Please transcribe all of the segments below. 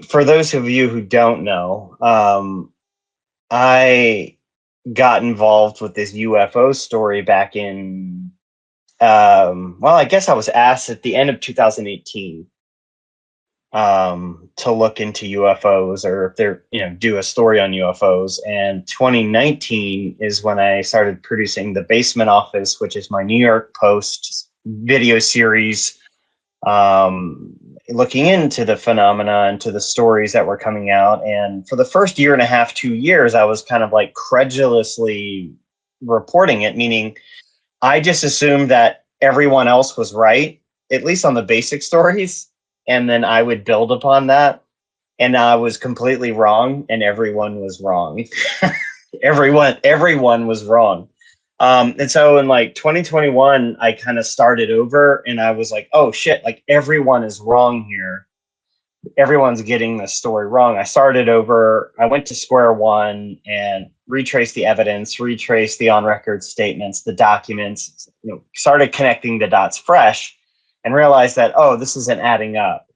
for those of you who don't know, I got involved with this UFO story back in, well, I guess I was asked at the end of 2018 to look into UFOs, or if they're, do a story on UFOs. And 2019 is when I started producing The Basement Office, which is my New York Post video series, looking into the phenomena and to the stories that were coming out. And for the first year and a half, 2 years, I was kind of like credulously reporting it, meaning I just assumed that everyone else was right, at least on the basic stories. And then I would build upon that. And I was completely wrong, and everyone was wrong. everyone was wrong. And so in like 2021, I kind of started over, and I was like, oh shit, like everyone is wrong here. Everyone's getting this story wrong. I started over. I went to square one and retraced the evidence, retraced the on-record statements, the documents, started connecting the dots fresh, and realized that, oh, this isn't adding up.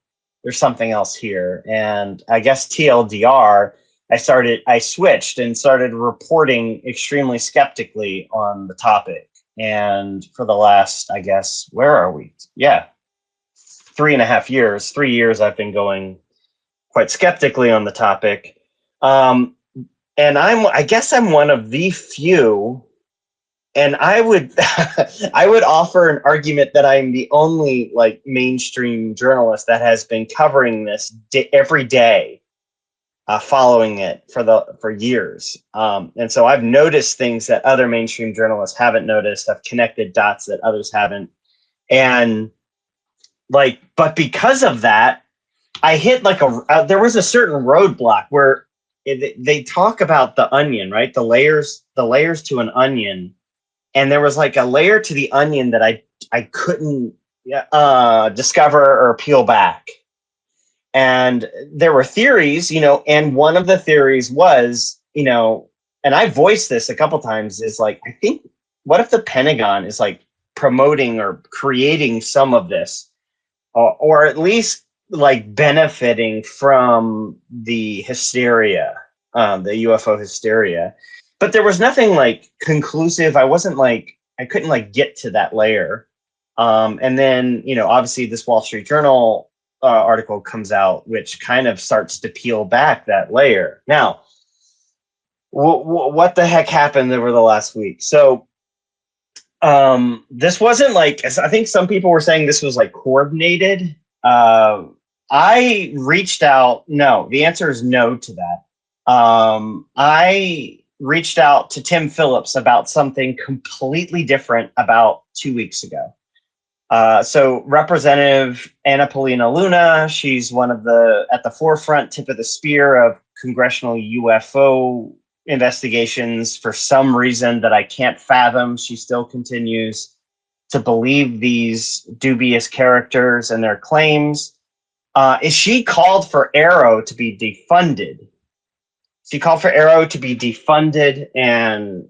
There's something else here. And I guess TLDR, I switched and started reporting extremely skeptically on the topic. And for the last, I guess, where are we? Yeah, 3.5 years, 3 years, I've been going quite skeptically on the topic. And I guess I'm one of the few, and I would I would offer an argument that I'm the only like mainstream journalist that has been covering this every day, following it for years. And so I've noticed things that other mainstream journalists haven't noticed. I've connected dots that others haven't. And but because of that, I hit like there was a certain roadblock where they talk about the onion, right? The layers to an onion. And there was like a layer to the onion that I couldn't discover or peel back. And there were theories, and one of the theories was, and I voiced this a couple times, is like, I think, what if the Pentagon is like promoting or creating some of this, or at least like benefiting from the hysteria, the UFO hysteria. But there was nothing like conclusive. I couldn't like get to that layer. And then, obviously this Wall Street Journal article comes out, which kind of starts to peel back that layer. Now, what the heck happened over the last week? So this wasn't like, I think some people were saying this was like coordinated. I reached out. No, the answer is no to that. I reached out to Tim Phillips about something completely different about 2 weeks ago. So Representative Anna Paulina Luna, she's one of at the forefront, tip of the spear of congressional UFO investigations. For some reason that I can't fathom, she still continues to believe these dubious characters and their claims. She called for Arrow to be defunded. She called for Arrow to be defunded, and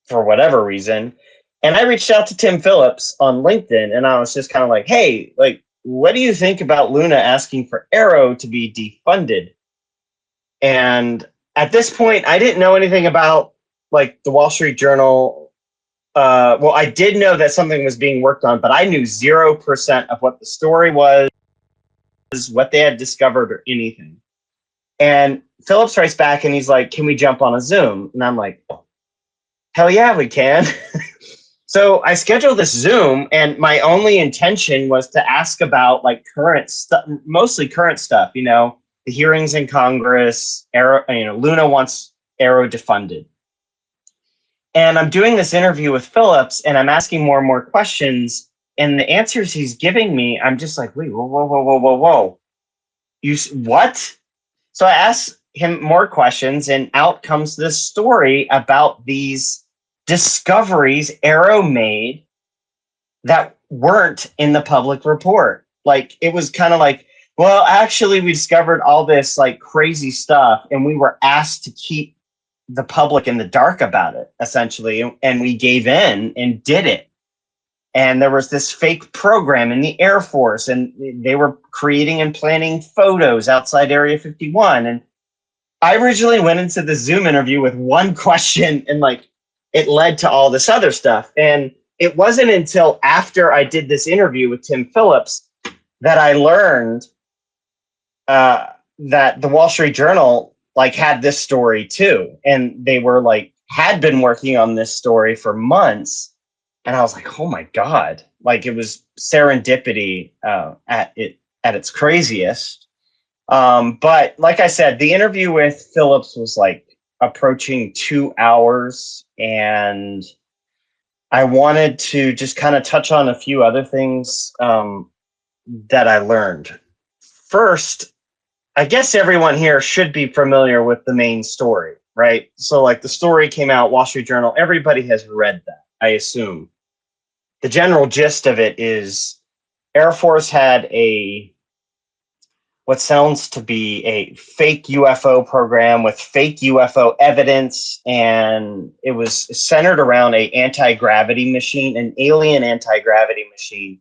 for whatever reason. And I reached out to Tim Phillips on LinkedIn, and I was just kind of like, hey, like, what do you think about Luna asking for Arrow to be defunded? And at this point, I didn't know anything about like the Wall Street Journal. Well, I did know that something was being worked on, but I knew 0% of what the story was, what they had discovered, or anything. And Phillips writes back and he's like, can we jump on a Zoom? And I'm like, hell yeah, we can. So I scheduled this Zoom, and my only intention was to ask about like current stuff, mostly current stuff, the hearings in Congress. Arrow, Luna wants Arrow defunded. And I'm doing this interview with Phillips, and I'm asking more and more questions, and the answers he's giving me, I'm just like, wait, whoa. What? So I asked him more questions, and out comes this story about these discoveries Arrow made that weren't in the public report. Like, it was kind of like, well, actually, we discovered all this like crazy stuff, and we were asked to keep the public in the dark about it, essentially, and we gave in and did it. And there was this fake program in the Air Force, and they were creating and planning photos outside Area 51. And I originally went into the Zoom interview with one question, and like it led to all this other stuff. And it wasn't until after I did this interview with Tim Phillips that I learned that the Wall Street Journal like had this story too, and they were like had been working on this story for months. And I was like, oh my God, like it was serendipity at its craziest. But like I said, the interview with Phillips was like approaching 2 hours, and I wanted to just kind of touch on a few other things that I learned. First, I guess everyone here should be familiar with the main story, right? So like the story came out, Wall Street Journal, everybody has read that, I assume. The general gist of it is Air Force had what sounds to be a fake UFO program with fake UFO evidence, and it was centered around a anti-gravity machine, an alien anti-gravity machine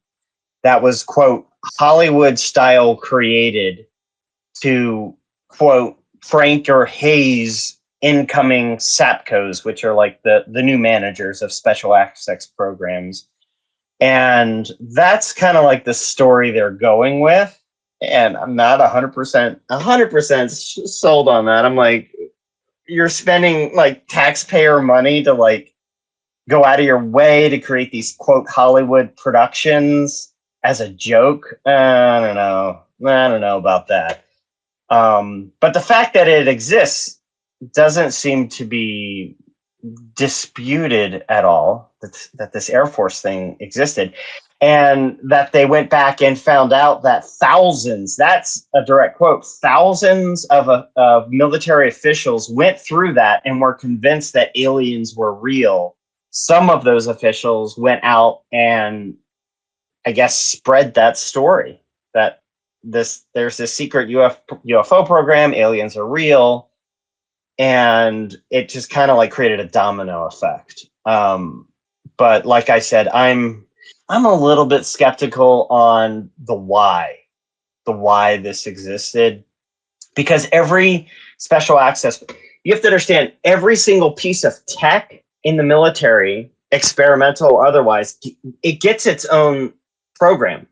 that was, quote, Hollywood style created to, quote, Frank or Hayes incoming SAPCOs, which are like the new managers of special access programs. And that's kind of like the story they're going with. And I'm not 100% sold on that. I'm like, you're spending like taxpayer money to like go out of your way to create these, quote, Hollywood productions as a joke. I don't know about that. But the fact that it exists doesn't seem to be disputed at all, that this Air Force thing existed, and that they went back and found out that thousands, that's a direct quote, thousands of military officials went through that and were convinced that aliens were real. Some of those officials went out and I guess spread that story that there's this secret UFO program, aliens are real, and it just kind of like created a domino effect. But like I said, I'm a little bit skeptical on the why this existed, because every special access, you have to understand, every single piece of tech in the military, experimental or otherwise, it gets its own program,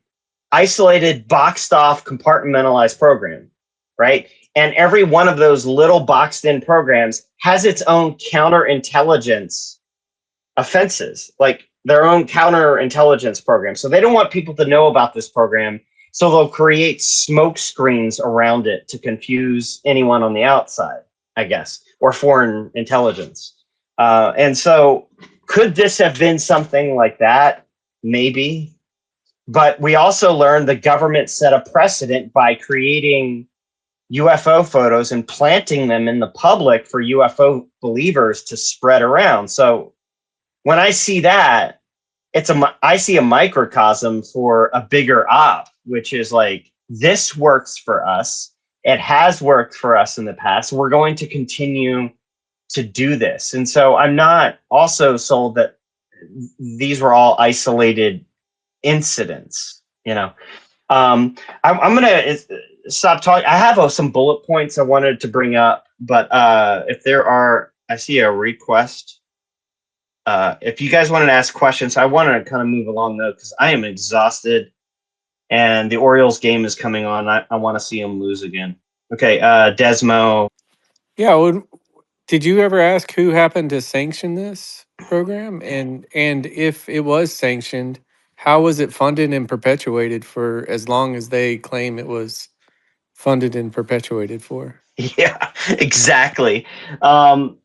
isolated, boxed off, compartmentalized program, right? And every one of those little boxed in programs has its own counterintelligence offenses, like their own counterintelligence program. So they don't want people to know about this program. So they'll create smoke screens around it to confuse anyone on the outside, I guess, or foreign intelligence. And so could this have been something like that? Maybe. But we also learned the government set a precedent by creating UFO photos and planting them in the public for UFO believers to spread around. So when I see that, I see a microcosm for a bigger op, which is like, this works for us. It has worked for us in the past. We're going to continue to do this. And so I'm not also sold that these were all isolated incidents, you know. I'm going to stop talking. I have some bullet points I wanted to bring up, but if there are, I see a request. If you guys want to ask questions, I want to kind of move along though, because I am exhausted and the Orioles game is coming on. I want to see them lose again. Okay, Desmo. Yeah, well, did you ever ask who happened to sanction this program? And if it was sanctioned, how was it funded and perpetuated for as long as they claim it was funded and perpetuated for? Yeah, exactly. No,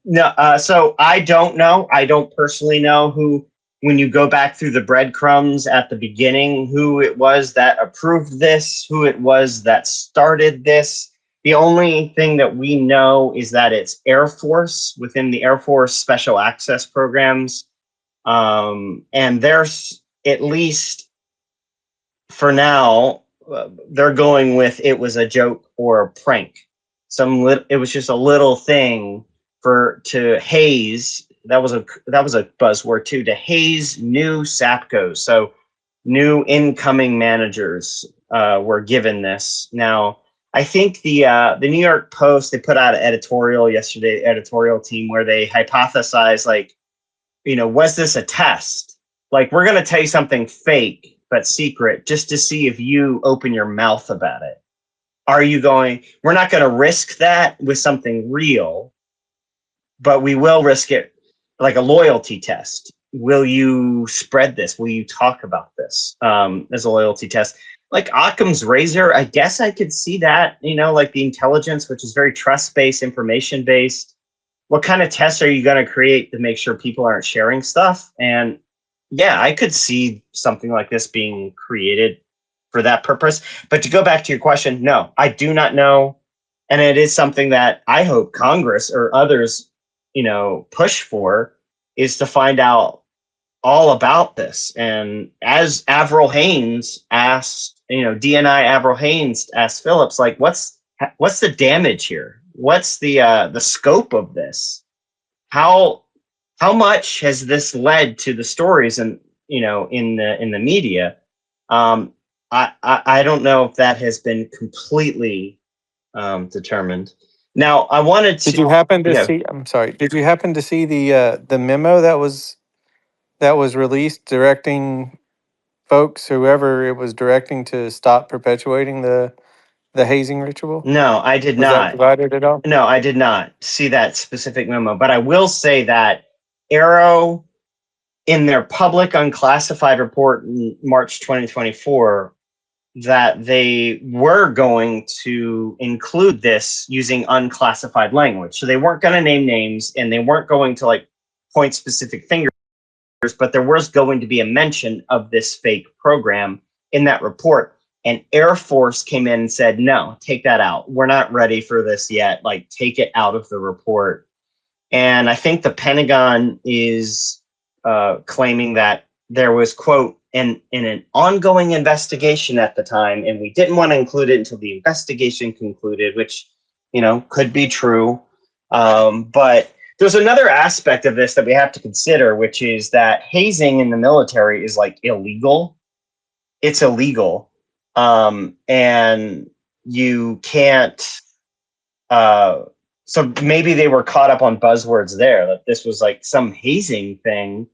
so I don't know. I don't personally know who, when you go back through the breadcrumbs at the beginning, who it was that approved this, who it was that started this. The only thing that we know is that it's Air Force, within the Air Force Special Access programs. And there's, at least for now, they're going with it was a joke or a prank. It was just a little thing to haze that was a buzzword too, to haze new SAPCOs. So new incoming managers were given this. Now, I think the New York Post, they put out an editorial yesterday, editorial team, where they hypothesized, like, was this a test? Like, we're going to tell you something fake but secret just to see if you open your mouth about it. Are you going? We're not going to risk that with something real, but we will risk it like a loyalty test. Will you spread this? Will you talk about this as a loyalty test? Like Occam's razor, I guess I could see that, like the intelligence, which is very trust-based, information-based. What kind of tests are you going to create to make sure people aren't sharing stuff? And yeah, I could see something like this being created for that purpose. But to go back to your question, no, I do not know. And it is something that I hope Congress or others, push for, is to find out all about this. And as Avril Haines asked, DNI Avril Haines asked Phillips, like, what's the damage here? What's the scope of this? How much has this led to the stories and in the media? I don't know if that has been completely determined. Now, I wanted to. Did you happen to see? I'm sorry. Did you happen to see the memo that was released directing folks, whoever it was directing, to stop perpetuating the hazing ritual? No, I did Was that not. provided at all? No, I did not see that specific memo, but I will say that Arrow, in their public unclassified report in March 2024, that they were going to include this using unclassified language. So they weren't going to name names, and they weren't going to like point specific fingers, but there was going to be a mention of this fake program in that report. And Air Force came in and said, no, take that out. We're not ready for this yet. Like, take it out of the report. And I think the Pentagon is claiming that there was, quote, in an ongoing investigation at the time, and we didn't want to include it until the investigation concluded, which, could be true. But there's another aspect of this that we have to consider, which is that hazing in the military is like illegal. It's illegal. And you can't, so maybe they were caught up on buzzwords there, that this was like some hazing thing,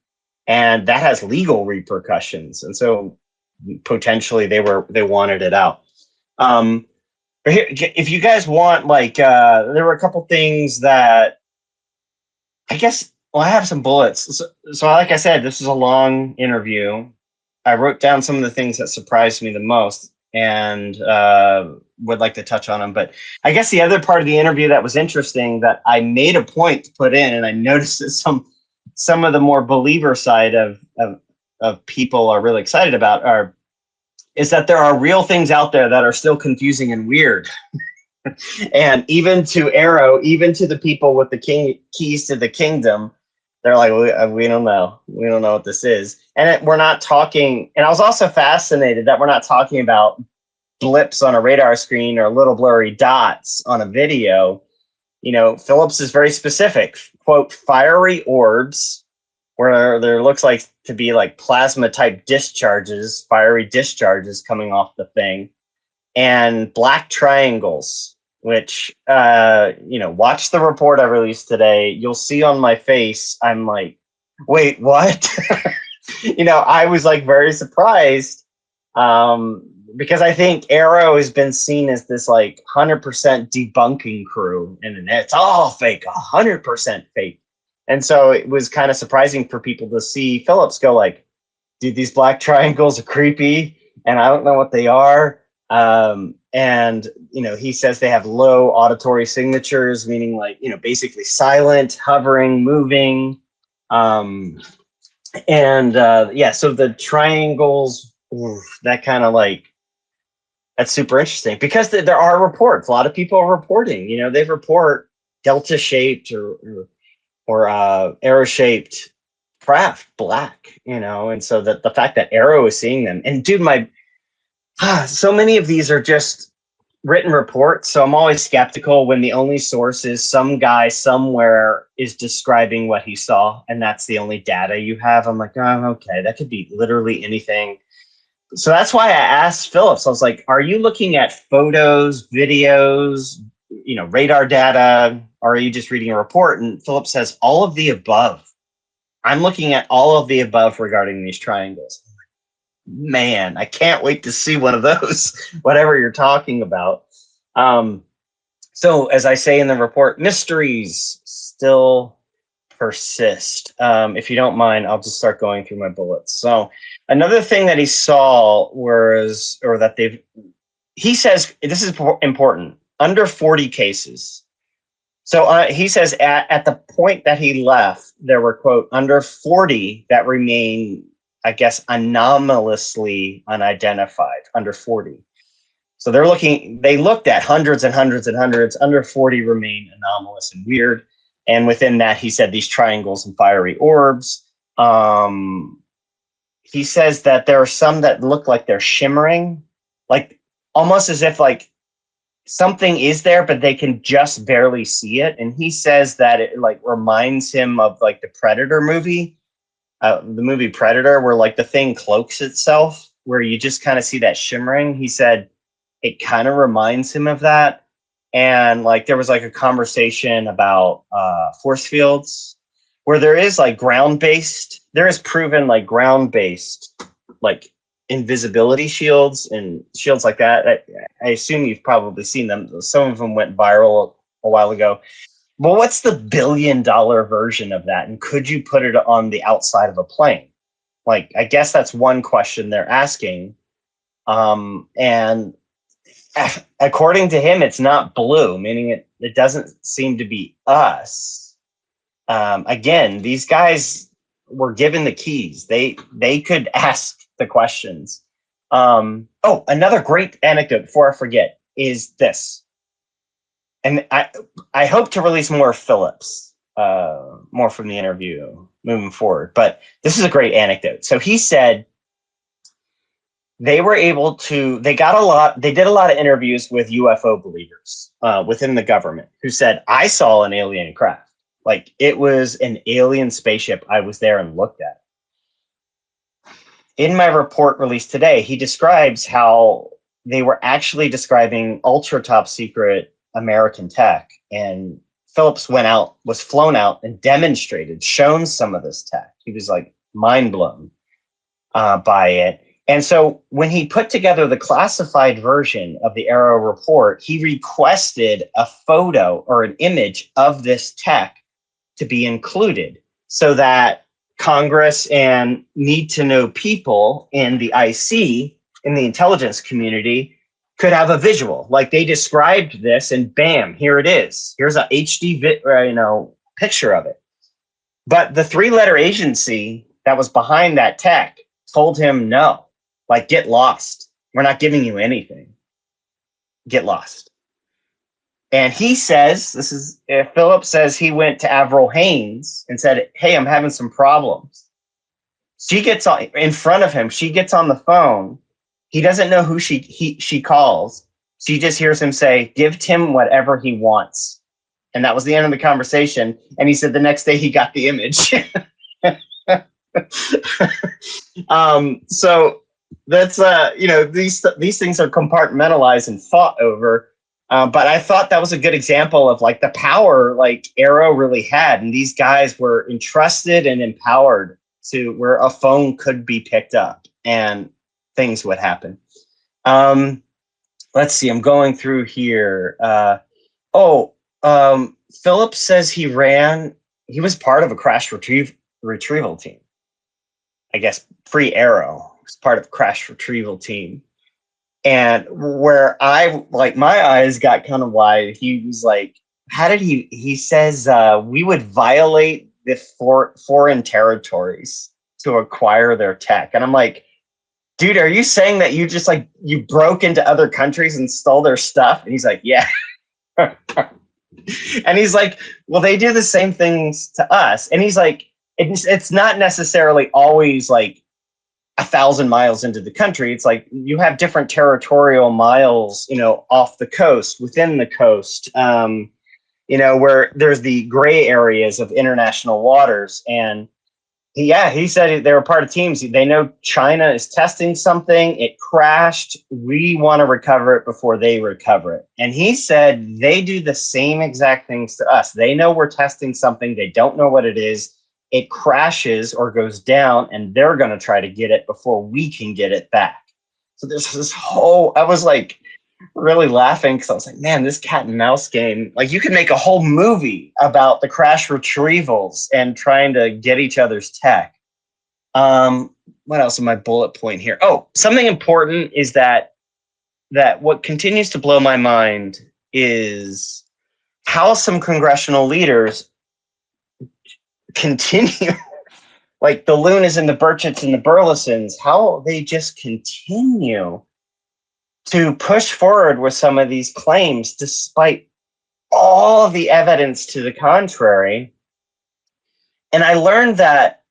and that has legal repercussions. And so potentially they wanted it out. But here, if you guys want, like, there were a couple things that I guess, well, I have some bullets. So like I said, this is a long interview. I wrote down some of the things that surprised me the most, and would like to touch on them. But I guess the other part of the interview that was interesting, that I made a point to put in, and I noticed that some of the more believer side of people are really excited about, is that there are real things out there that are still confusing and weird. And even to Arrow, even to the people with the keys to the kingdom, they're like, we don't know. We don't know what this is. And we're not talking. And I was also fascinated that we're not talking about blips on a radar screen or little blurry dots on a video. Phillips is very specific. Quote, fiery orbs, where there looks like to be like plasma type discharges, fiery discharges coming off the thing, and black triangles, which, watch the report I released today. You'll see on my face, I'm like, wait, what? I was like very surprised, because I think Arrow has been seen as this like 100% debunking crew, and it's all fake, 100% fake. And so it was kind of surprising for people to see Phillips go like, dude, these black triangles are creepy, and I don't know what they are. And he says they have low auditory signatures, meaning like, basically silent, hovering, moving. So the triangles, that kind of like, that's super interesting, because there are reports. A lot of people are reporting, they report delta shaped or arrow shaped craft, black, and so the fact that Arrow is seeing them, and dude, so many of these are just written reports, so I'm always skeptical when the only source is some guy somewhere is describing what he saw, and that's the only data you have. I'm like, oh, okay, that could be literally anything. So that's why I asked Phillips. I was like, are you looking at photos, videos, radar data, or are you just reading a report? And Phillips says all of the above. I'm looking at all of the above regarding these triangles. Man, I can't wait to see one of those, whatever you're talking about. So as I say in the report, mysteries still persist. If you don't mind, I'll just start going through my bullets. So another thing that he saw he says, this is important, under 40 cases. So he says at the point that he left, there were, quote, under 40 that remain, I guess, anomalously unidentified, under 40. So they looked at hundreds and hundreds and hundreds. Under 40 remain anomalous and weird. And within that, he said these triangles and fiery orbs. He says that there are some that look like they're shimmering, like almost as if like something is there, but they can just barely see it. And he says that it like reminds him of like the Predator movie, the movie Predator, where like the thing cloaks itself, where you just kind of see that shimmering. He said it kind of reminds him of that. And like there was like a conversation about force fields where there is like there is proven like ground-based like invisibility shields and shields like that. I assume you've probably seen them. Some of them went viral a while ago. Well, what's the $1 billion version of that? And could you put it on the outside of a plane? Like, I guess that's one question they're asking. And according to him, it's not blue, meaning it doesn't seem to be us. Again, these guys were given the keys. They could ask the questions. Another great anecdote before I forget is this. And I hope to release more Phillips, more from the interview moving forward. But this is a great anecdote. So he said they did a lot of interviews with UFO believers within the government who said, I saw an alien craft. Like it was an alien spaceship. I was there and looked at. In my report released today, he describes how they were actually describing ultra top secret American tech. And Phillips was flown out and shown some of this tech. He was like mind blown by it. And so when he put together the classified version of the Arrow report, he requested a photo or an image of this tech to be included so that Congress and need to know people in the IC, in the intelligence community, could have a visual. Like they described this and bam, here it is. Here's a HD picture of it. But the 3-letter agency that was behind that tech told him no, like get lost. We're not giving you anything. Get lost. And he says, Phillips says he went to Avril Haines and said, hey, I'm having some problems. She gets in front of him. She gets on the phone. He doesn't know who she calls. She just hears him say, give Tim whatever he wants. And that was the end of the conversation. And he said the next day he got the image. So that's, these things are compartmentalized and fought over. But I thought that was a good example of like the power like Arrow really had. And these guys were entrusted and empowered to where a phone could be picked up and things would happen. Let's see, I'm going through here. Phillips says he was part of a crash retrieval team. I guess pre Arrow was part of crash retrieval team. And where my eyes got kind of wide, he was like, he says, we would violate the foreign territories to acquire their tech. And I'm like, dude, are you saying that you just like, you broke into other countries and stole their stuff? And he's like, yeah. And he's like, well, they do the same things to us. And he's like, it's not necessarily always like 1,000 miles into the country. It's like you have different territorial miles, off the coast, within the coast, where there's the gray areas of international waters. And he said they were part of teams. They know China is testing something. It crashed. We want to recover it before they recover it. And he said they do the same exact things to us. They know we're testing something. They don't know what it is. It crashes or goes down, and they're going to try to get it before we can get it back. So there's this whole, I was like really laughing because I was like, man, this cat and mouse game, like you could make a whole movie about the crash retrievals and trying to get each other's tech. What else in my bullet point here? Oh, something important is that what continues to blow my mind is how some congressional leaders continue, like the Lunas and the Burchetts and the Burlesons, how they just continue to push forward with some of these claims despite all of the evidence to the contrary. And I learned that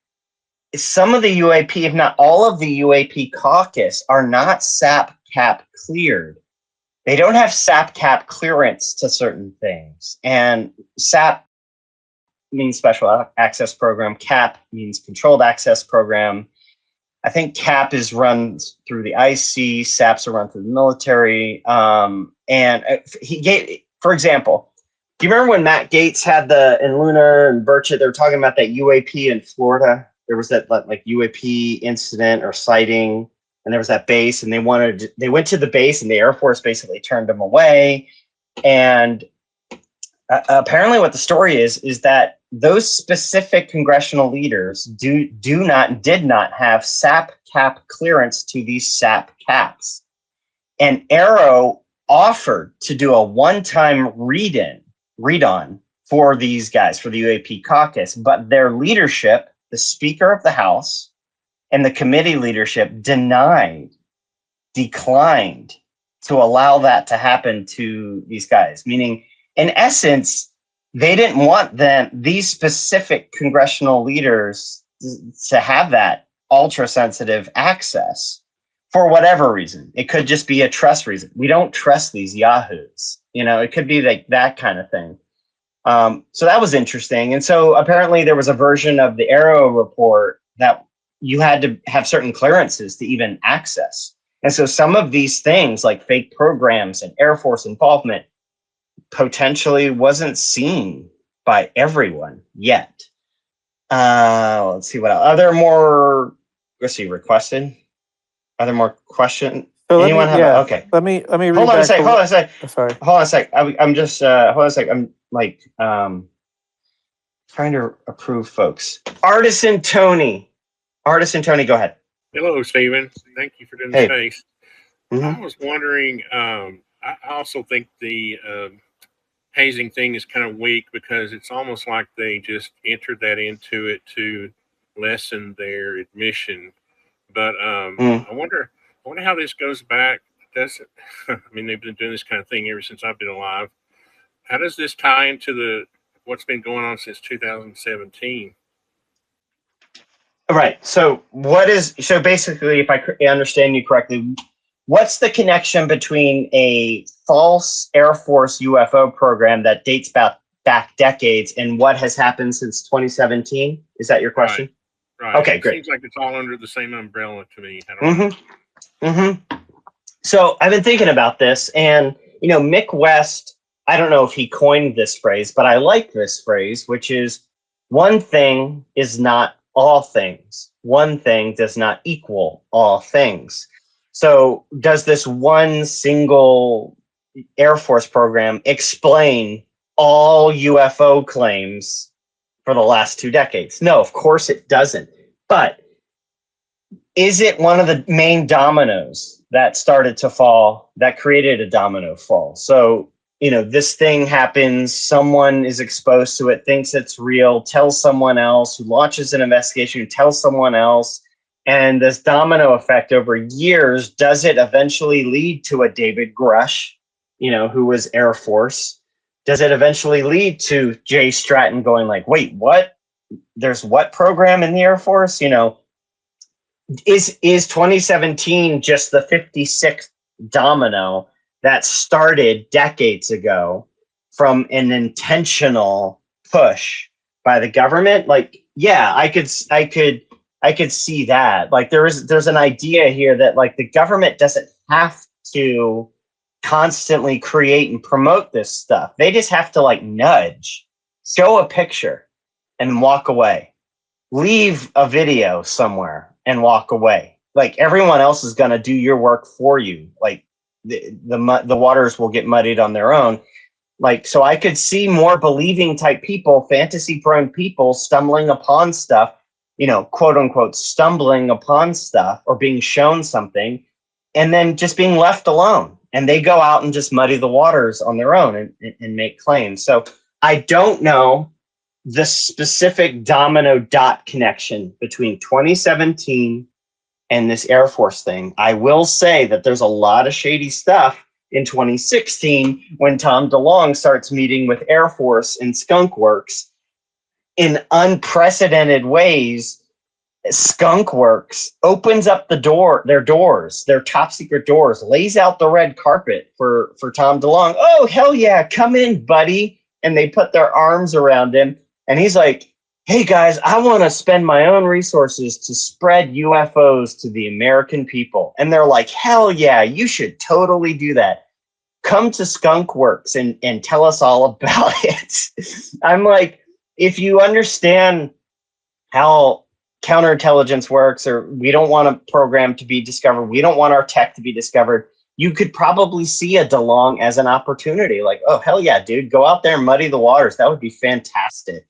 some of the UAP, if not all of the UAP caucus, are not SAP-CAP cleared. They don't have SAP-CAP clearance to certain things. And SAP means Special Access Program. CAP means Controlled Access Program. I think CAP is run through the IC, SAPs are run through the military. And he gave, for example, do you remember when Matt Gaetz had and Luna and Burchett, they were talking about that UAP in Florida? There was that like UAP incident or sighting, and there was that base, and they went to the base, and the Air Force basically turned them away. And apparently what the story is that those specific congressional leaders did not have SAP-CAP clearance to these SAP-CAPs. And Arrow offered to do a one-time read-on for these guys, for the UAP caucus, but their leadership, the Speaker of the House and the committee leadership declined to allow that to happen to these guys, meaning in essence, they didn't want these specific congressional leaders to have that ultra sensitive access for whatever reason. It could just be a trust reason. We don't trust these yahoos. It could be like that kind of thing. So that was interesting. And so apparently there was a version of the Arrow report that you had to have certain clearances to even access. And so some of these things like fake programs and Air Force involvement potentially wasn't seen by everyone yet. Let's see what else. Are there more? Let's see, requested. Are there more questions? So Anyone have? Okay. Let me read hold on a sec. hold on a sec. I'm just hold on a sec. I'm like trying to approve folks. Artisan Tony, go ahead. Hello, Stephen. Thank you for doing the space. I was wondering, I also think the hazing thing is kind of weak because it's almost like they just entered that into it to lessen their admission. But I wonder how this goes back. Does it? I mean, they've been doing this kind of thing ever since I've been alive. How does this tie into what's been going on since 2017? Right. So basically, if I understand you correctly, what's the connection between a false Air Force UFO program that dates back decades and what has happened since 2017? Is that your question? Right. Okay, it great. Seems like it's all under the same umbrella to me. So I've been thinking about this, and Mick West, I don't know if he coined this phrase, but I like this phrase, which is one thing is not all things. One thing does not equal all things. So does this one single Air Force program explain all UFO claims for the last 2 decades? No, of course it doesn't. But is it one of the main dominoes that started to fall, that created a domino fall? So, this thing happens, someone is exposed to it, thinks it's real, tells someone else, who launches an investigation, who tells someone else, and this domino effect over years, does it eventually lead to a David Grush, who was Air Force? Does it eventually lead to Jay Stratton going like, wait, what? There's what program in the Air Force? is 2017 just the 56th domino that started decades ago from an intentional push by the government? Like, yeah, I could see that. Like, there's an idea here that like the government doesn't have to constantly create and promote this stuff. They just have to like nudge, show a picture, and walk away. Leave a video somewhere and walk away. Like, everyone else is going to do your work for you. Like, the waters will get muddied on their own. Like, so I could see more believing type people, fantasy prone people, stumbling upon stuff, you know, quote unquote, stumbling upon stuff or being shown something, and then just being left alone. And they go out and just muddy the waters on their own and make claims. So I don't know the specific domino dot connection between 2017 and this Air Force thing. I will say that there's a lot of shady stuff in 2016 when Tom DeLonge starts meeting with Air Force and Skunk Works in unprecedented ways. Skunk Works opens up their top secret doors, lays out the red carpet for Tom DeLonge. Oh, hell yeah, come in, buddy. And they put their arms around him. And he's like, hey guys, I want to spend my own resources to spread UFOs to the American people. And they're like, hell yeah, you should totally do that. Come to Skunk Works and tell us all about it. I'm like, if you understand how counterintelligence works, or we don't want a program to be discovered, we don't want our tech to be discovered, you could probably see a DeLonge as an opportunity. Like, oh, hell yeah, dude, go out there and muddy the waters. That would be fantastic.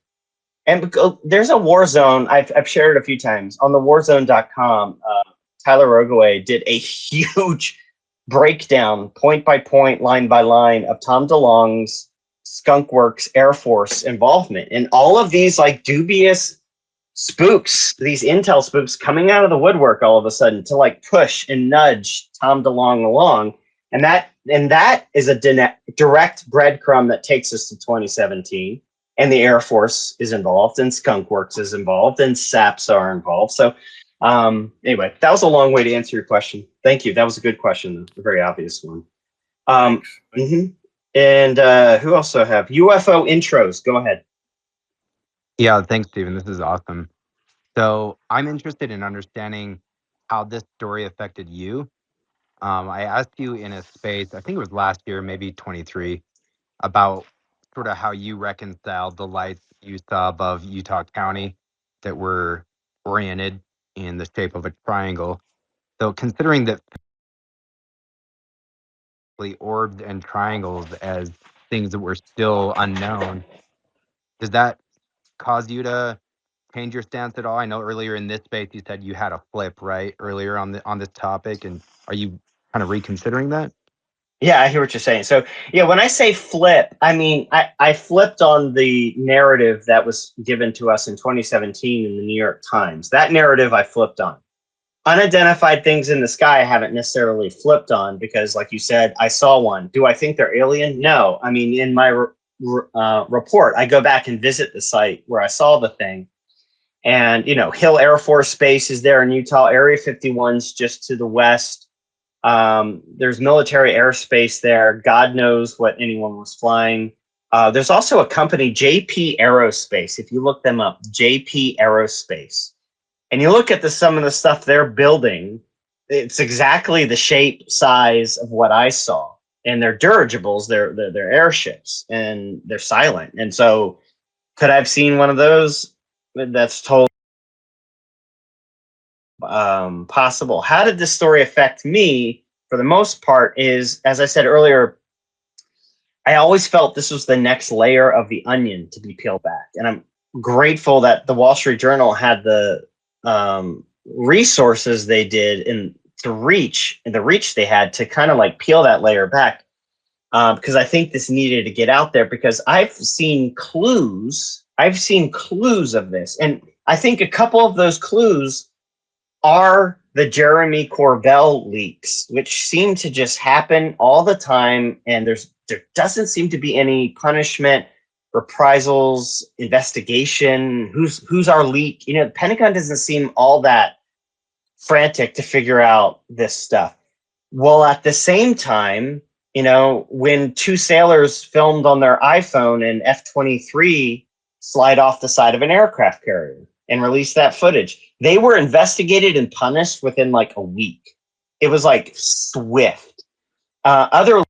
And there's a war zone. I've shared it a few times on the warzone.com. Tyler Rogaway did a huge breakdown, point by point, line by line, of Tom DeLonge's Skunk Works Air Force involvement. And all of these like dubious spooks, these intel spooks coming out of the woodwork all of a sudden to like push and nudge Tom DeLonge along. And that is a direct breadcrumb that takes us to 2017. And the Air Force is involved, and Skunk Works is involved, and SAPs are involved. So anyway, that was a long way to answer your question. Thank you. That was a good question, a very obvious one. And who else do I have? UFO intros. Go ahead. Yeah, thanks, Stephen. This is awesome. So I'm interested in understanding how this story affected you. I asked you in a space, I think it was last year, maybe 23, about sort of how you reconciled the lights you saw above Utah County that were oriented in the shape of a triangle. So considering that orbs and triangles as things that were still unknown, does that cause you to change your stance at all? I know earlier in this space you said you had a flip, right? Earlier on this topic, and are you kind of reconsidering that? Yeah, I hear what you're saying. So yeah, when I say flip, I mean I flipped on the narrative that was given to us in 2017 in the New York Times. That narrative I flipped on. Unidentified things in the sky I haven't necessarily flipped on, because like you said, I saw one. Do I think they're alien? No. I mean, in my report, I go back and visit the site where I saw the thing. And, you know, Hill Air Force Base is there in Utah. Area 51's just to the west. There's military airspace there. God knows what anyone was flying. There's also a company, JP Aerospace. If you look them up, JP Aerospace, and you look at some of the stuff they're building, it's exactly the shape, size of what I saw. And they're dirigibles, they're airships, and they're silent. And so, could I have seen one of those? That's totally possible. How did this story affect me? For the most part, is, as I said earlier, I always felt this was the next layer of the onion to be peeled back. And I'm grateful that the Wall Street Journal had the resources they did and the reach they had to kind of like peel that layer back, because I think this needed to get out there, because I've seen clues of this, and I think a couple of those clues are the Jeremy Corbell leaks, which seem to just happen all the time, and there doesn't seem to be any punishment, reprisals, investigation. Who's our leak? You know, the Pentagon doesn't seem all that frantic to figure out this stuff. Well, at the same time, when two sailors filmed on their iPhone an F-23 slide off the side of an aircraft carrier and released that footage, they were investigated and punished within like a week. It was like swift. Other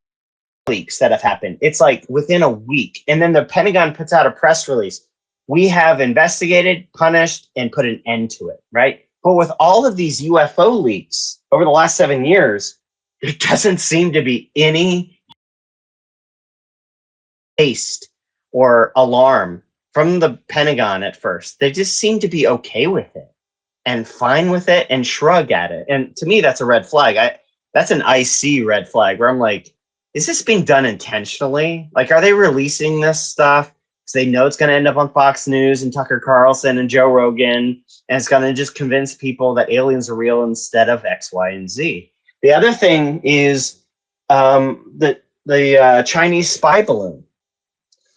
leaks that have happened, it's like within a week. And then the Pentagon puts out a press release. We have investigated, punished, and put an end to it, right? But with all of these UFO leaks over the last 7 years, there doesn't seem to be any haste or alarm from the Pentagon at first. They just seem to be okay with it and fine with it and shrug at it. And to me, that's a red flag. That's an IC red flag where I'm like, is this being done intentionally? Like, are they releasing this stuff because they know it's going to end up on Fox News and Tucker Carlson and Joe Rogan, and it's going to just convince people that aliens are real instead of X, Y, and Z? The other thing is the Chinese spy balloon.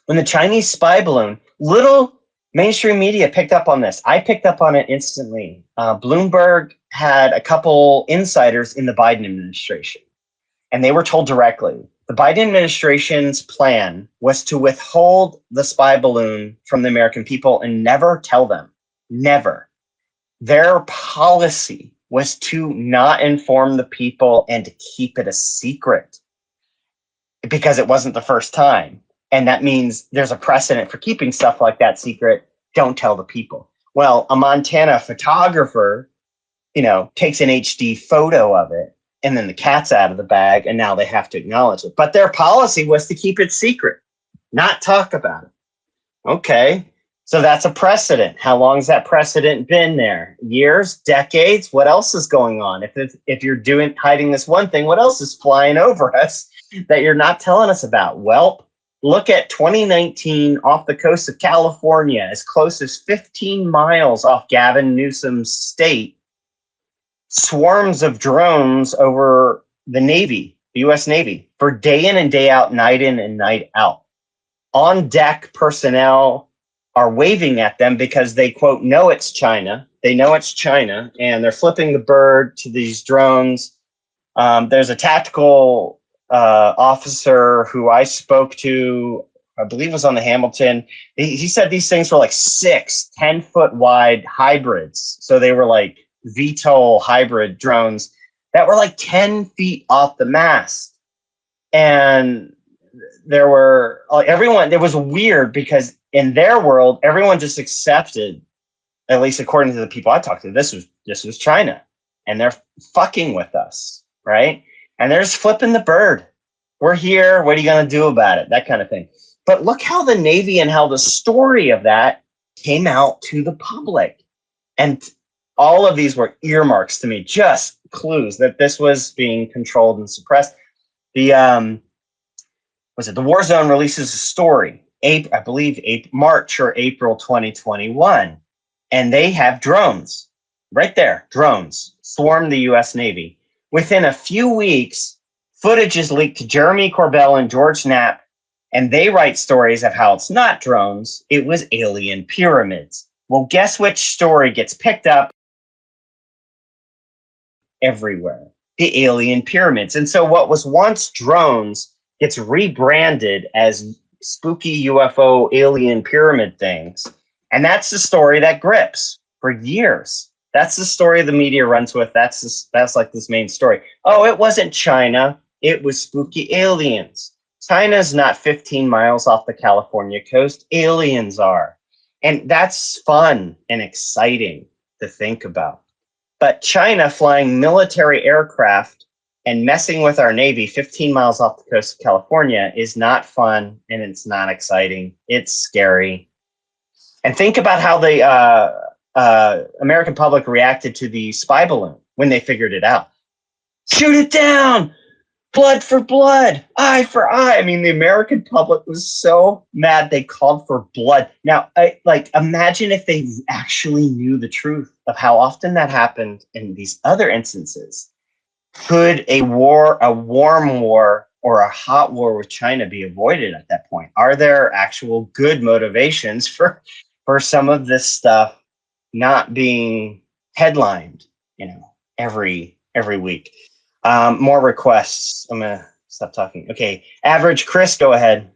When the Chinese spy balloon, little mainstream media picked up on this. I picked up on it instantly. Bloomberg had a couple insiders in the Biden administration, and they were told directly the Biden administration's plan was to withhold the spy balloon from the American people and never tell them. Never. Their policy was to not inform the people and to keep it a secret because it wasn't the first time. And that means there's a precedent for keeping stuff like that secret. Don't tell the people. Well, a Montana photographer, takes an HD photo of it, and then the cat's out of the bag, and now they have to acknowledge it. But their policy was to keep it secret, not talk about it. Okay, so that's a precedent. How long has that precedent been there? Years, decades? What else is going on? If you're hiding this one thing, what else is flying over us that you're not telling us about? Well, look at 2019 off the coast of California, as close as 15 miles off Gavin Newsom's state. Swarms of drones over the Navy, the U.S. Navy, for day in and day out, night in and night out. On deck personnel are waving at them because they, quote, know it's China. They know it's China, and they're flipping the bird to these drones. There's a tactical officer who I spoke to, I believe was on the Hamilton. He said these things were like 6 10-foot wide hybrids. So they were like VTOL hybrid drones that were like 10 feet off the mast. And there were it was weird because in their world, everyone just accepted, at least according to the people I talked to, this was China, and they're fucking with us, right? And they're just flipping the bird. We're here. What are you going to do about it? That kind of thing. But look how the Navy and how the story of that came out to the public. And all of these were earmarks to me, just clues that this was being controlled and suppressed. The War Zone releases a story, I believe March or April 2021, and they have drones right there. Drones swarm the U.S. Navy. Within a few weeks, footage is leaked to Jeremy Corbell and George Knapp, and they write stories of how it's not drones, it was alien pyramids. Well, guess which story gets picked up everywhere? The alien pyramids. And so what was once drones gets rebranded as spooky UFO alien pyramid things. And that's the story that grips for years. That's the story the media runs with. That's like this main story. Oh, it wasn't China. It was spooky aliens. China's not 15 miles off the California coast. Aliens are. And that's fun and exciting to think about. But China flying military aircraft and messing with our Navy 15 miles off the coast of California is not fun, and it's not exciting. It's scary. And think about how the American public reacted to the spy balloon when they figured it out. Shoot it down! Blood for blood, eye for eye. I mean, the American public was so mad they called for blood. Now, imagine if they actually knew the truth of how often that happened in these other instances. Could a warm war or a hot war with China be avoided at that point? Are there actual good motivations for some of this stuff not being headlined? every week. More requests. I'm gonna stop talking. Okay, Average Chris, go ahead.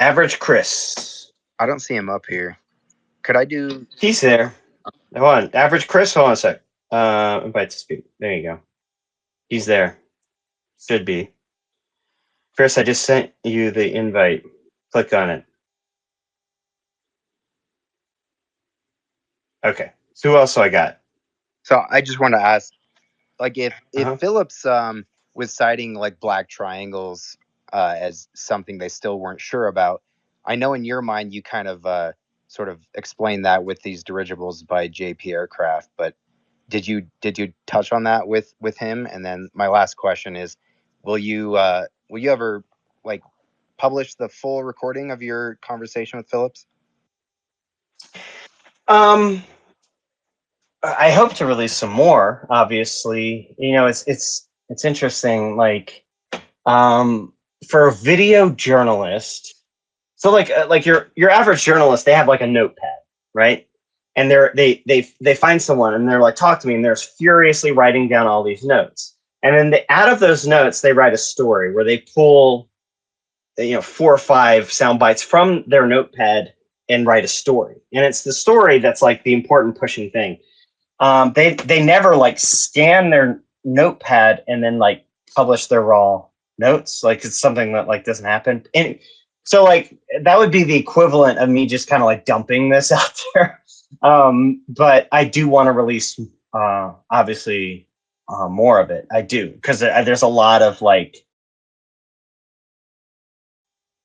Average Chris. I don't see him up here. Could I do? He's there. Hold on, Average Chris. Hold on a sec. Invite to speak. There you go. He's there. Should be. Chris, I just sent you the invite. Click on it. Okay. So who else do I got? So I just want to ask, like, if Phillips was citing like black triangles as something they still weren't sure about, I know in your mind you kind of sort of explained that with these dirigibles by JP Aircraft, but did you touch on that with him? And then my last question is, will you ever like publish the full recording of your conversation with Phillips? I hope to release some more. Obviously, you know, it's interesting. Like, for a video journalist, so like your average journalist, they have like a notepad, right? And they find someone and they're like, talk to me, and they're furiously writing down all these notes. And then out of those notes, they write a story where they pull, 4 or 5 sound bites from their notepad and write a story. And it's the story that's like the important pushing thing. They never like scan their notepad and then like publish their raw notes. Like, it's something that like doesn't happen. And so like that would be the equivalent of me just kind of like dumping this out there. But I do want to release obviously more of it. I do, because there's a lot of like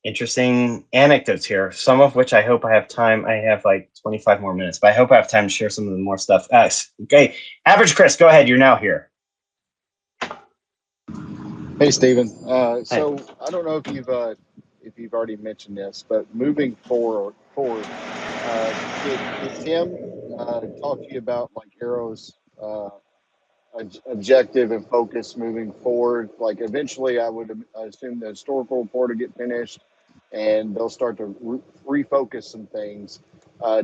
interesting anecdotes here, some of which I hope I have time. I have like 25 more minutes, but I hope I have time to share some of the more stuff. Okay, Average Chris, go ahead. You're now here. Hey, Stephen. So I don't know if you've already mentioned this, but moving forward, did Tim talk to you about like Arrow's objective and focus moving forward? Like, eventually, I would assume the historical report will get finished, and they'll start to refocus some things.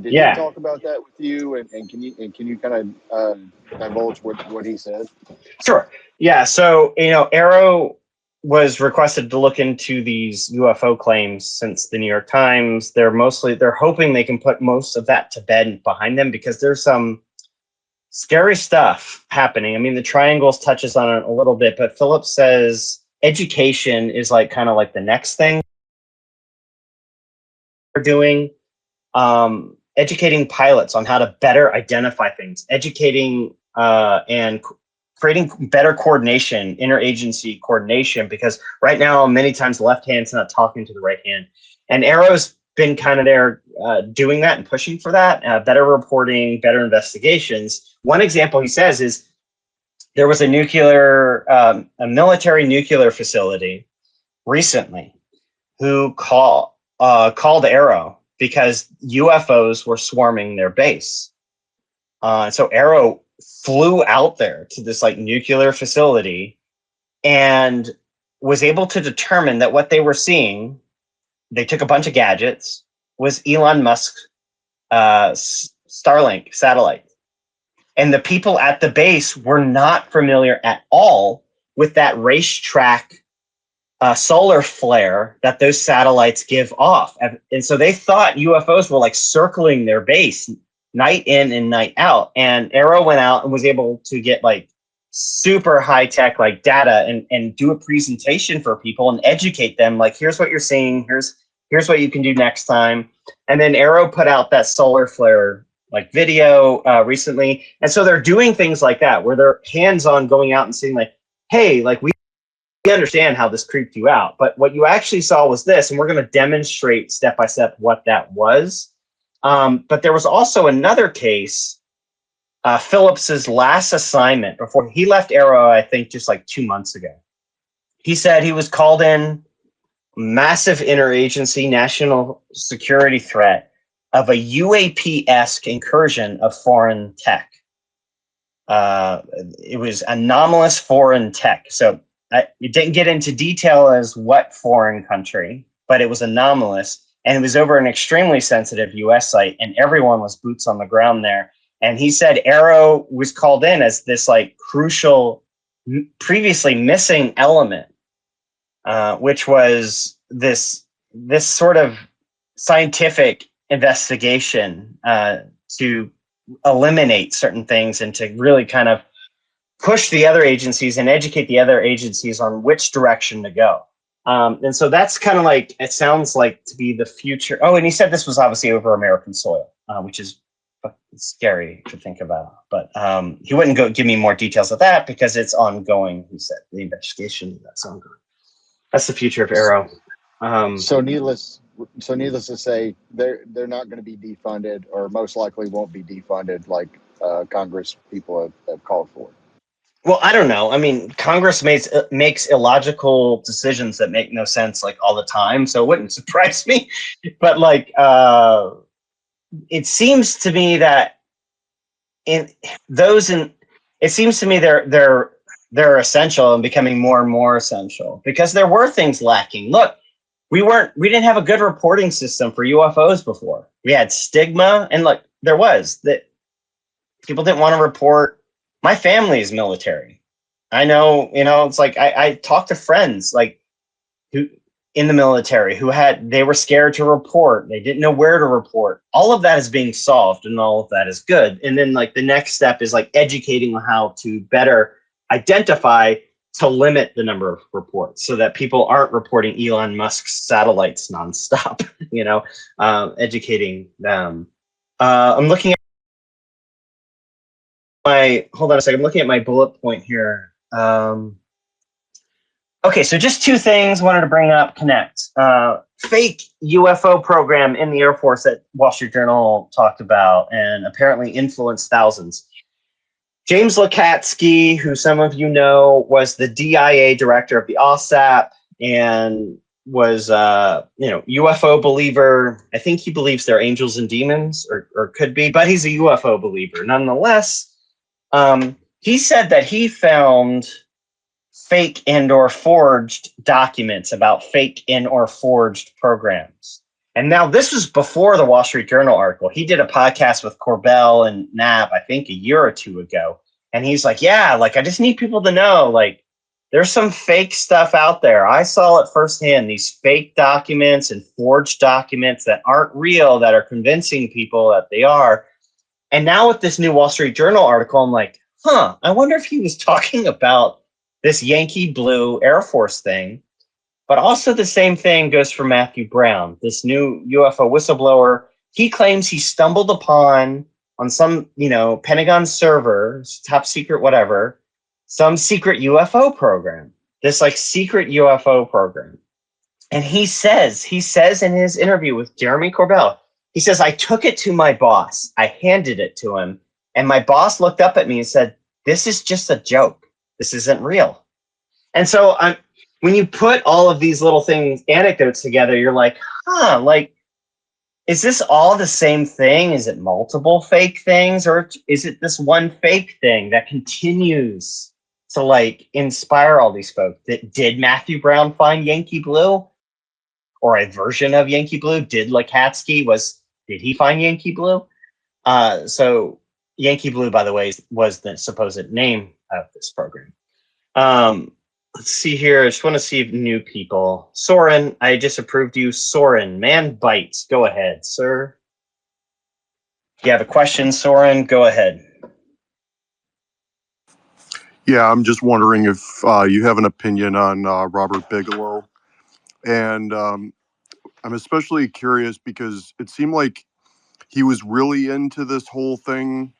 Did he talk about that with you? And can you kind of divulge what he said? Sure. Yeah. So Arrow was requested to look into these UFO claims since the New York Times. They're hoping they can put most of that to bed and behind them, because there's some scary stuff happening. I mean, the triangles touches on it a little bit, but Phillips says education is like kind of like the next thing we're doing. Educating pilots on how to better identify things, educating and creating better coordination, interagency coordination, because right now many times the left hand's not talking to the right hand, and Arrow's been kind of there doing that and pushing for that, better reporting, better investigations. One example he says is there was a military nuclear facility recently who called Arrow because UFOs were swarming their base. So Arrow flew out there to this like nuclear facility and was able to determine that what they were seeing, they took a bunch of gadgets, was Elon Musk's Starlink satellite. And the people at the base were not familiar at all with that racetrack solar flare that those satellites give off. And so they thought UFOs were like circling their base night in and night out. And Arrow went out and was able to get like super high tech like data and do a presentation for people and educate them. Like, here's what you're seeing. Here's what you can do next time. And then Arrow put out that solar flare like video recently. And so they're doing things like that where they're hands-on, going out and saying like, hey, like we understand how this creeped you out, but what you actually saw was this, and we're going to demonstrate step by step what that was. But there was also another case, Phillips's last assignment before he left Arrow, I think just like 2 months ago. He said he was called in, massive interagency national security threat of a UAP-esque incursion of foreign tech. It was anomalous foreign tech. So it didn't get into detail as what foreign country, but it was anomalous, and it was over an extremely sensitive U.S. site, and everyone was boots on the ground there. And he said Arrow was called in as this like crucial, previously missing element, which was this sort of scientific investigation to eliminate certain things and to really kind of push the other agencies and educate the other agencies on which direction to go. And so that's kind of like, it sounds like to be the future. Oh, and he said this was obviously over American soil, which is scary to think about. But he wouldn't give me more details of that because it's ongoing, he said. The investigation, that's ongoing. That's the future of Arrow. So needless to say, they're not going to be defunded, or most likely won't be defunded like Congress people have called for. Well, I don't know. I mean, Congress makes illogical decisions that make no sense like all the time, so it wouldn't surprise me. But like, it seems to me that it seems to me they're essential and becoming more and more essential because there were things lacking. Look, we didn't have a good reporting system for UFOs before. We had stigma, and look, there was that people didn't want to report. My family is military. I know, it's like I talk to friends like who in the military who they were scared to report. They didn't know where to report. All of that is being solved and all of that is good. And then like the next step is like educating on how to better identify to limit the number of reports so that people aren't reporting Elon Musk's satellites nonstop, educating them. I'm looking at hold on a second. I'm looking at my bullet point here. Okay, so just two things wanted to bring up, connect. Fake UFO program in the Air Force that Wall Street Journal talked about and apparently influenced thousands. James Lukatsky, who some of you know, was the DIA director of the OSAP and was UFO believer. I think he believes they're angels and demons, or could be, but he's a UFO believer. Nonetheless, he said that he found fake and or forged documents about fake and or forged programs. And now this was before the Wall Street Journal article. He did a podcast with Corbell and Knapp, I think a year or two ago. And he's like, yeah, like I just need people to know, like there's some fake stuff out there. I saw it firsthand, these fake documents and forged documents that aren't real, that are convincing people that they are. And now with this new Wall Street Journal article, I'm like, I wonder if he was talking about this Yankee Blue Air Force thing. But also the same thing goes for Matthew Brown, this new UFO whistleblower. He claims he stumbled upon on some, Pentagon server, top secret, whatever, some secret UFO program, this like secret UFO program. And he says in his interview with Jeremy Corbell, he says, I took it to my boss. I handed it to him. And my boss looked up at me and said, this is just a joke. This isn't real. And so when you put all of these little things, anecdotes together, you're like, like, is this all the same thing? Is it multiple fake things? Or is it this one fake thing that continues to like inspire all these folks? Did Matthew Brown find Yankee Blue? Or a version of Yankee Blue? Did Lukatsky, did he find Yankee Blue? So Yankee Blue, by the way, was the supposed name of this program. Let's see here. I just want to see new people. Soren, I just approved you. Soren, man bites. Go ahead, sir. If you have a question, Soren, go ahead. Yeah, I'm just wondering if you have an opinion on Robert Bigelow. And I'm especially curious because it seemed like he was really into this whole thing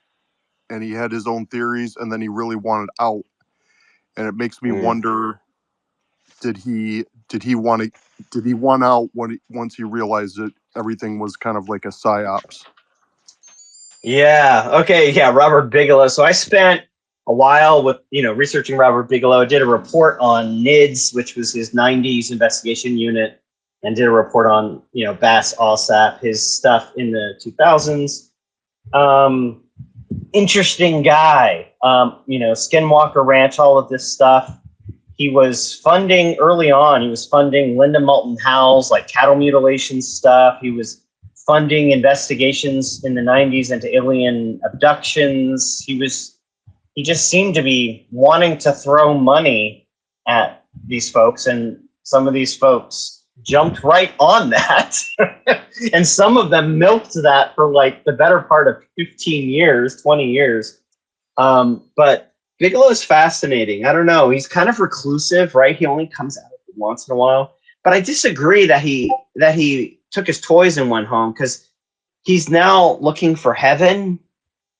and he had his own theories and then he really wanted out. And it makes me wonder, did he want out once he realized that everything was kind of like a psyops? Yeah. Okay. Yeah. Robert Bigelow. So I spent a while with, researching Robert Bigelow. I did a report on NIDS, which was his 90s investigation unit, and did a report on, Bass Allsap, his stuff in the 2000s. Interesting guy. Skinwalker Ranch, all of this stuff. He was funding early on. He was funding Linda Moulton Howe's like cattle mutilation stuff. He was funding investigations in the 90s into alien abductions. He just seemed to be wanting to throw money at these folks, and some of these folks jumped right on that. And some of them milked that for like the better part of 15 years, 20 years. But Bigelow is fascinating. I don't know. He's kind of reclusive, right? He only comes out once in a while. But I disagree that he took his toys and went home, because he's now looking for heaven.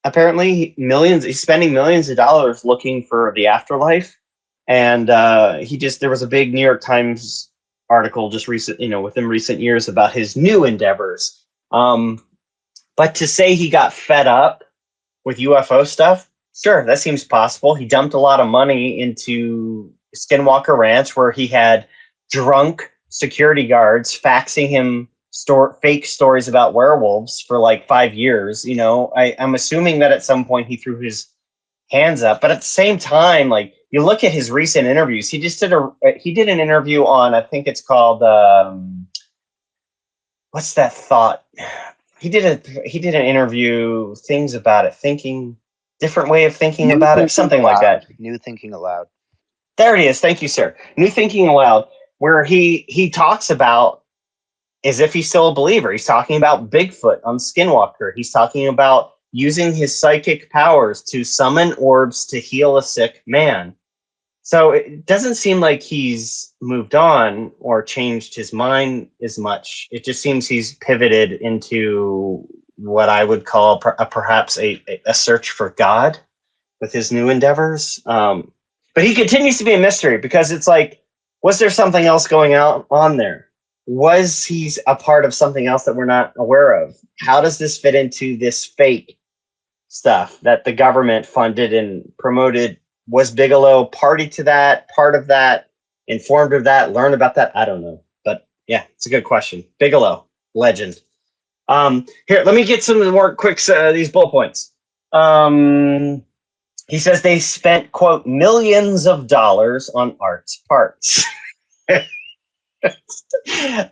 Apparently, he's spending millions of dollars looking for the afterlife. And there was a big New York Times article just within recent years about his new endeavors. But to say he got fed up with UFO stuff, sure, that seems possible. He dumped a lot of money into Skinwalker Ranch, where he had drunk security guards faxing him fake stories about werewolves for like 5 years. I'm assuming that at some point he threw his hands up, but at the same time, like, you look at his recent interviews. He did an interview on, I think it's called what's that thought? He did an interview, things about it, thinking different way of thinking about it, something like that. New Thinking Aloud. There it is. Thank you, sir. New Thinking Aloud, where he talks about, as if he's still a believer. He's talking about Bigfoot on Skinwalker. He's talking about using his psychic powers to summon orbs to heal a sick man. So it doesn't seem like he's moved on or changed his mind as much. It just seems he's pivoted into what I would call perhaps a search for God with his new endeavors. But he continues to be a mystery, because it's like, was there something else going on there? Was he a part of something else that we're not aware of? How does this fit into this fake stuff that the government funded and promoted? Was Bigelow party to that, part of that, informed of that, learned about that? I don't know. But yeah, it's a good question. Bigelow, legend. Here, let me get some more quick, these bullet points. He says they spent, quote, millions of dollars on art's parts.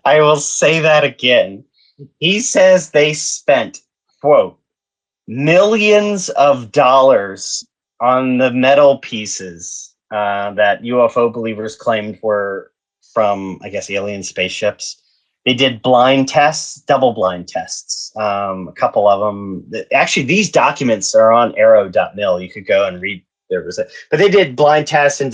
I will say that again. He says they spent, quote, millions of dollars on the metal pieces that UFO believers claimed were from, I guess, alien spaceships. They did blind tests, double blind tests, a couple of them. Actually, these documents are on arrow.mil. You could go and read. But they did blind tests and,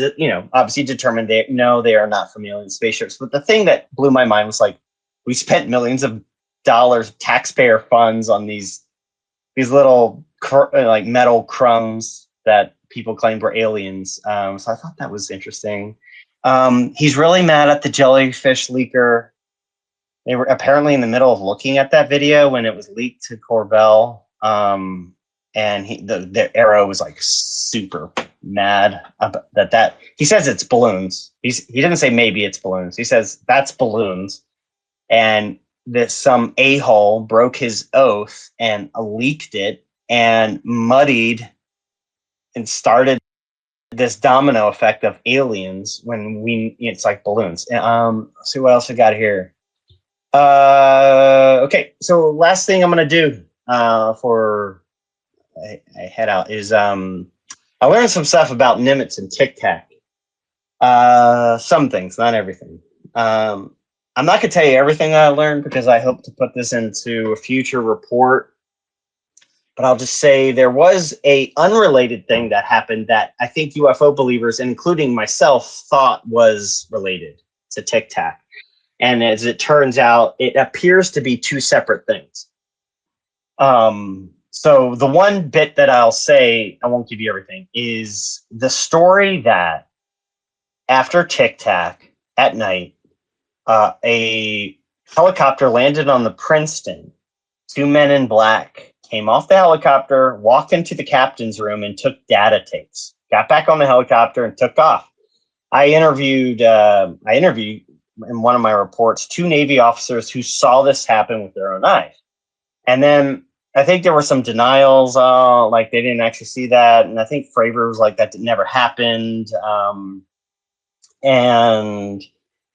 obviously determined they are not from alien spaceships. But the thing that blew my mind was, like, we spent millions of dollars, taxpayer funds, on these little like metal crumbs that people claimed were aliens. So I thought that was interesting. He's really mad at the jellyfish leaker. They were apparently in the middle of looking at that video when it was leaked to Corvell. And the Arrow was like super mad about that. He says it's balloons. He didn't say maybe it's balloons. He says that's balloons. And some a-hole broke his oath and leaked it and muddied and started this domino effect of aliens when it's like balloons. Let's see what else we got here. Okay, so last thing I'm gonna do before I head out is I learned some stuff about Nimitz and Tic Tac. Some things, not everything. I'm not gonna tell you everything I learned, because I hope to put this into a future report. But I'll just say there was a unrelated thing that happened that I think UFO believers, including myself, thought was related to Tic Tac. And as it turns out, it appears to be two separate things. So the one bit that I'll say, I won't give you everything, is the story that after Tic Tac at night, a helicopter landed on the Princeton. Two men in black came off the helicopter, walked into the captain's room, and took data tapes. Got back on the helicopter and took off. I interviewed in one of my reports 2 Navy officers who saw this happen with their own eyes. And then I think there were some denials, like they didn't actually see that. And I think Fravor was like, that never happened. And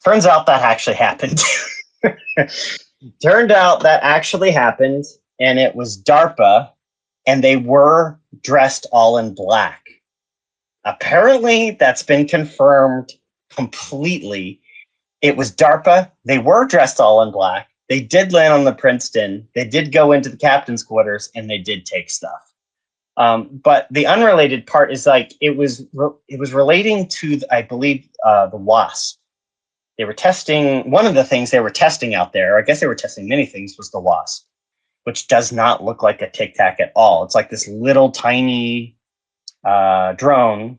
turns out that actually happened. Turned out that actually happened, and it was DARPA, and they were dressed all in black. Apparently, that's been confirmed completely. It was DARPA. They were dressed all in black. They did land on the Princeton. They did go into the captain's quarters, and they did take stuff. But the unrelated part is like it was relating to, I believe, the wasp. They were testing, one of the things they were testing out there, I guess they were testing many things, was the wasp, which does not look like a Tic Tac at all. It's like this little tiny drone.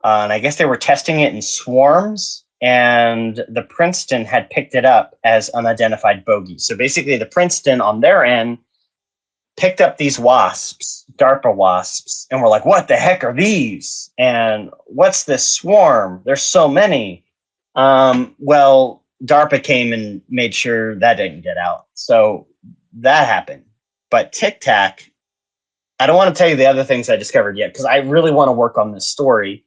And I guess they were testing it in swarms, and the Princeton had picked it up as unidentified bogeys. So basically the Princeton on their end picked up these wasps, DARPA wasps, and we're like, what the heck are these? And what's this swarm? There's so many. Well, DARPA came and made sure that didn't get out. So that happened. But Tic Tac, I don't want to tell you the other things I discovered yet, because I really want to work on this story.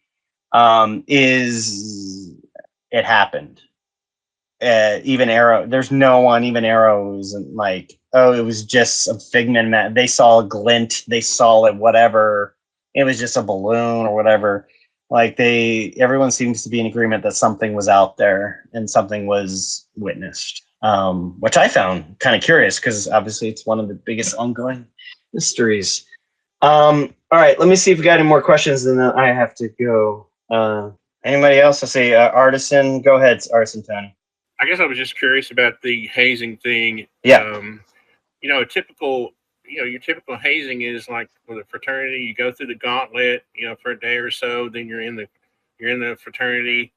Is it happened? Even Arrow, there's no one, even Arrow isn't like, oh, it was just a figment. They saw a glint, they saw it, whatever. It was just a balloon or whatever. Like everyone seems to be in agreement that something was out there and something was witnessed, which I found kind of curious because obviously it's one of the biggest ongoing mysteries. All right, let me see if we got any more questions, and then I have to go. Anybody else? I see Artisan. Go ahead, Artisan Tony. I guess I was just curious about the hazing thing. Yeah. Your typical hazing is like with a fraternity, you go through the gauntlet, for a day or so, then you're in the fraternity.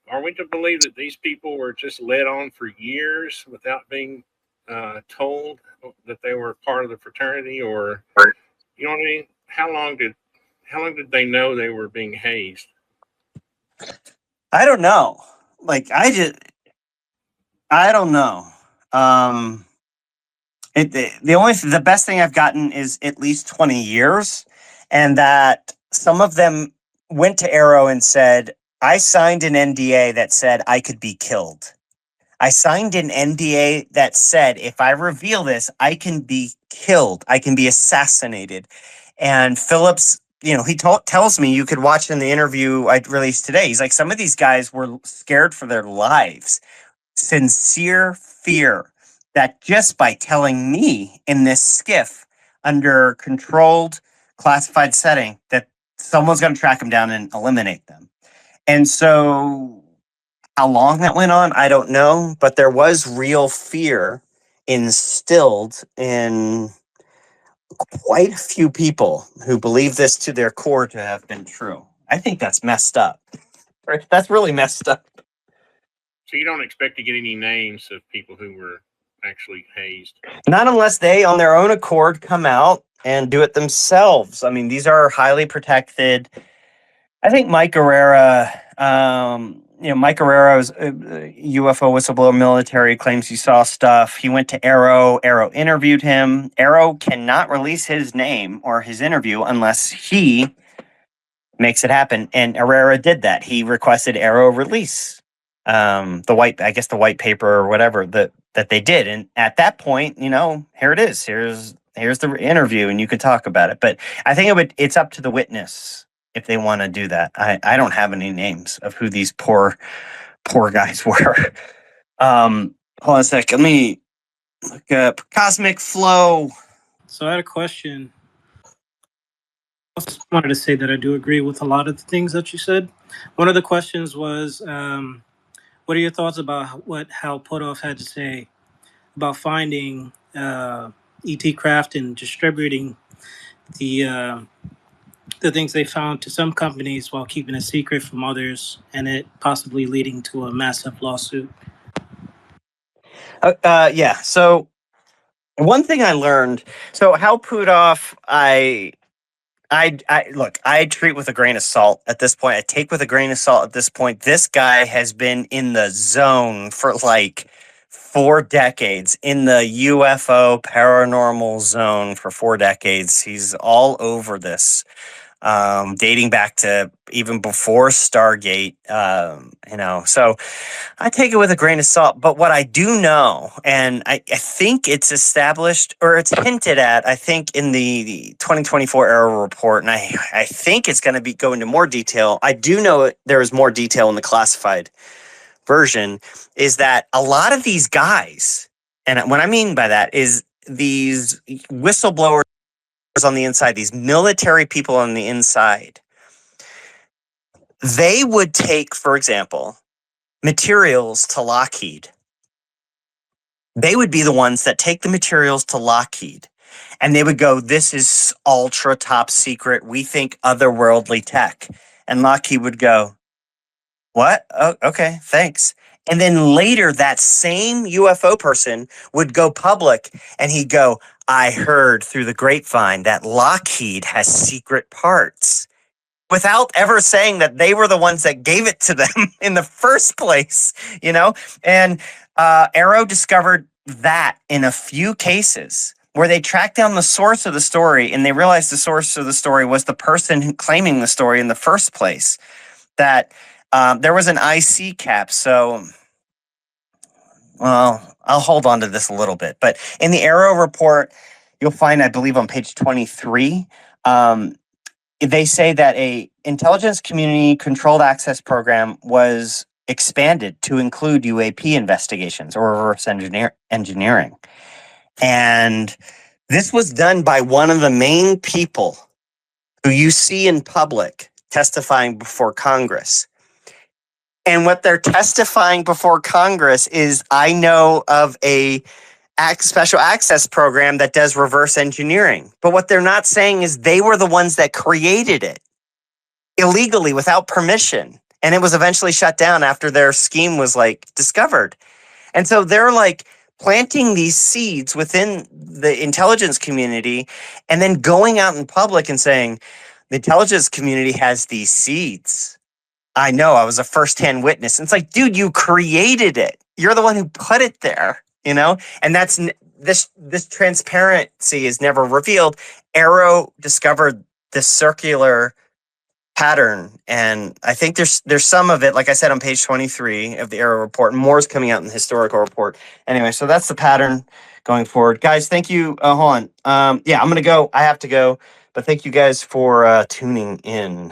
Are we to believe that these people were just led on for years without being told that they were part of the fraternity, or you know what I mean? How long did they know they were being hazed? I don't know. I don't know. The best thing I've gotten is at least 20 years, and that some of them went to Arrow and said, I signed an NDA that said I could be killed. I signed an NDA that said, if I reveal this, I can be killed. I can be assassinated. And Phillips, he tells me, you could watch in the interview I released today. He's like, some of these guys were scared for their lives. Sincere fear that just by telling me in this skiff under controlled classified setting that someone's going to track them down and eliminate them. And so how long that went on, I don't know, but there was real fear instilled in quite a few people who believe this to their core to have been true. I think that's messed up. That's really messed up. So you don't expect to get any names of people who were actually hazed? Not unless they, on their own accord, come out and do it themselves. I mean, these are highly protected. I think Mike Herrera, Mike Herrera's UFO whistleblower military claims he saw stuff. He went to Arrow. Arrow interviewed him. Arrow cannot release his name or his interview unless he makes it happen. And Herrera did that. He requested Arrow release the white paper or whatever that they did. And at that point, here it is. Here's the interview, and you could talk about it. But I think it's up to the witness if they want to do that. I don't have any names of who these poor guys were. Hold on a sec. Let me look up Cosmic Flow. So I had a question. I just wanted to say that I do agree with a lot of the things that you said. One of the questions was, what are your thoughts about how Putoff had to say about finding ET craft and distributing the things they found to some companies while keeping it secret from others, and it possibly leading to a massive lawsuit? Yeah. So one thing I learned. So Hal Putoff, I look, I treat with a grain of salt at this point. I take with a grain of salt at this point. This guy has been in the zone for like 4 decades, in the UFO paranormal zone for 4 decades. He's all over this. dating back to even before Stargate. So I take it with a grain of salt. But what I do know, and I think it's established or it's hinted at, I think in the 2024 Arrow report, and I think it's going to go into more detail. I do know there is more detail in the classified version, is that a lot of these guys, and what I mean by that is these whistleblowers on the inside, these military people on the inside, they would take, for example, materials to Lockheed. They would be the ones that take the materials to Lockheed and they would go, this is ultra top secret. We think otherworldly tech. And Lockheed would go, what? Oh, okay, thanks. And then later that same UFO person would go public and he'd go, I heard through the grapevine that Lockheed has secret parts, without ever saying that they were the ones that gave it to them in the first place, And Arrow discovered that in a few cases where they tracked down the source of the story and they realized the source of the story was the person claiming the story in the first place, that there was an IC cap. So, well, I'll hold on to this a little bit. But in the Arrow report, you'll find, I believe on page 23, they say that a intelligence community controlled access program was expanded to include UAP investigations or reverse engineering. And this was done by one of the main people who you see in public testifying before Congress. And what they're testifying before Congress is, I know of a special access program that does reverse engineering. But what they're not saying is they were the ones that created it illegally without permission. And it was eventually shut down after their scheme was discovered. And so they're planting these seeds within the intelligence community and then going out in public and saying, the intelligence community has these seeds. I know, I was a firsthand witness. And it's dude, you created it. You're the one who put it there, And that's this transparency is never revealed. Arrow discovered this circular pattern, and I think there's some of it, like I said, on page 23 of the Arrow report, and more is coming out in the historical report. Anyway, so that's the pattern going forward. Guys, thank you. Hold on. I'm gonna go. I have to go, but thank you guys for tuning in.